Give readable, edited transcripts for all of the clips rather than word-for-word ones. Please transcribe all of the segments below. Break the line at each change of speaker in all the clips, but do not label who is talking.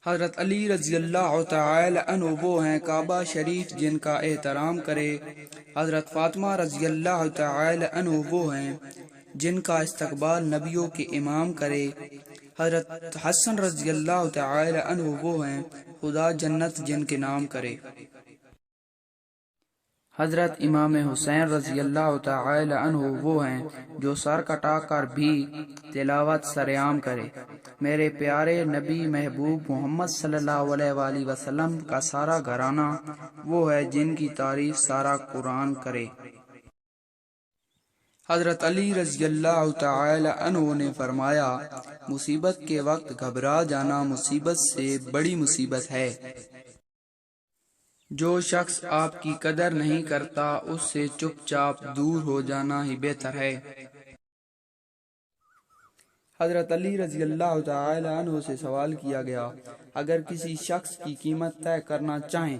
حضرت علی رضی اللہ تعالی عنہ وہ ہیں کعبہ شریف جن کا احترام کرے۔ حضرت فاطمہ رضی اللہ تعالی عنہ وہ ہیں جن کا استقبال نبیوں کے امام کرے۔ حضرت حسن رضی اللہ تعالی عنہ وہ ہیں خدا جنت جن کے نام کرے۔ حضرت امام حسین رضی اللہ تعالی عنہ وہ ہیں جو سر کٹا کر بھی تلاوت سرعام کرے۔ میرے پیارے نبی محبوب محمد صلی اللہ علیہ وآلہ وسلم کا سارا گھرانہ وہ ہے جن کی تعریف سارا قرآن کرے۔ حضرت علی رضی اللہ تعالی عنہ نے فرمایا، مصیبت کے وقت گھبرا جانا مصیبت سے بڑی مصیبت ہے۔ جو شخص آپ کی قدر نہیں کرتا اس سے چپ چاپ دور ہو جانا ہی بہتر ہے۔ حضرت علی رضی اللہ تعالی عنہ سے سوال کیا گیا، اگر کسی شخص کی قیمت طے کرنا چاہیں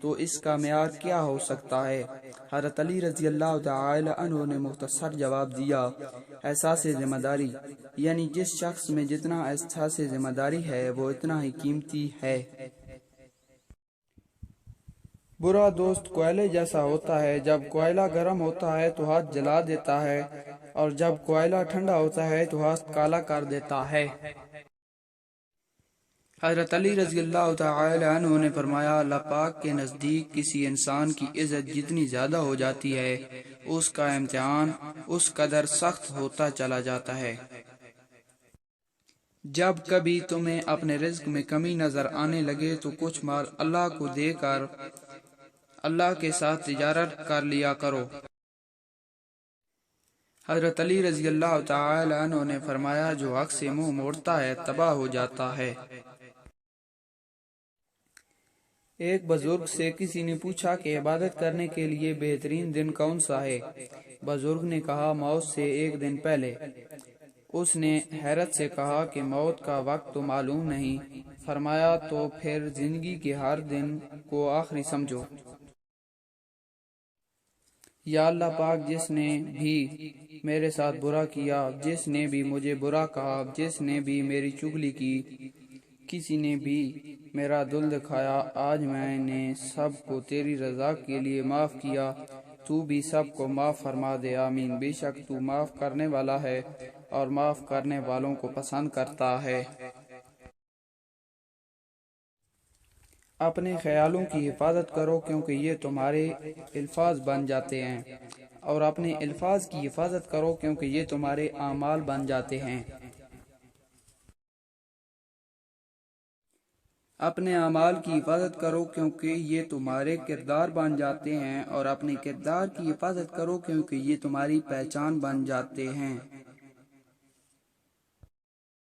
تو اس کا معیار کیا ہو سکتا ہے؟ حضرت علی رضی اللہ تعالی عنہ نے مختصر جواب دیا، احساس ذمہ داری، یعنی جس شخص میں جتنا احساس ذمہ داری ہے وہ اتنا ہی قیمتی ہے۔ برا دوست کوئلے جیسا ہوتا ہے، جب کوئلہ گرم ہوتا ہے تو ہاتھ جلا دیتا ہے اور جب کوئلہ ٹھنڈا ہوتا ہے تو ہاتھ کالا کر دیتا ہے۔ حضرت علی رضی اللہ تعالی عنہ نے فرمایا، اللہ پاک کے نزدیک کسی انسان کی عزت جتنی زیادہ ہو جاتی ہے اس کا امتحان اس قدر سخت ہوتا چلا جاتا ہے۔ جب کبھی تمہیں اپنے رزق میں کمی نظر آنے لگے تو کچھ مال اللہ کو دے کر اللہ کے ساتھ تجارت کر لیا کرو۔ حضرت علی رضی اللہ تعالی عنہ نے فرمایا، جو حق سے منہ موڑتا ہے تباہ ہو جاتا ہے۔ ایک بزرگ سے کسی نے پوچھا کہ عبادت کرنے کے لیے بہترین دن کون سا ہے؟ بزرگ نے کہا، موت سے ایک دن پہلے۔ اس نے حیرت سے کہا کہ موت کا وقت تو معلوم نہیں۔ فرمایا، تو پھر زندگی کے ہر دن کو آخری سمجھو۔ یا اللہ پاک، جس نے بھی میرے ساتھ برا کیا، جس نے بھی مجھے برا کہا، جس نے بھی میری چغلی کی، کسی نے بھی میرا دل دکھایا، آج میں نے سب کو تیری رضا کے لیے معاف کیا، تو بھی سب کو معاف فرما دے، آمین۔ بے شک تو معاف کرنے والا ہے اور معاف کرنے والوں کو پسند کرتا ہے۔ اپنے خیالوں کی حفاظت کرو کیونکہ یہ تمہارے الفاظ بن جاتے ہیں، اور اپنے الفاظ کی حفاظت کرو کیونکہ یہ تمہارے اعمال بن جاتے ہیں۔ اپنے اعمال کی حفاظت کرو کیونکہ یہ تمہارے کردار بن جاتے ہیں، اور اپنے کردار کی حفاظت کرو کیونکہ یہ تمہاری پہچان بن جاتے ہیں۔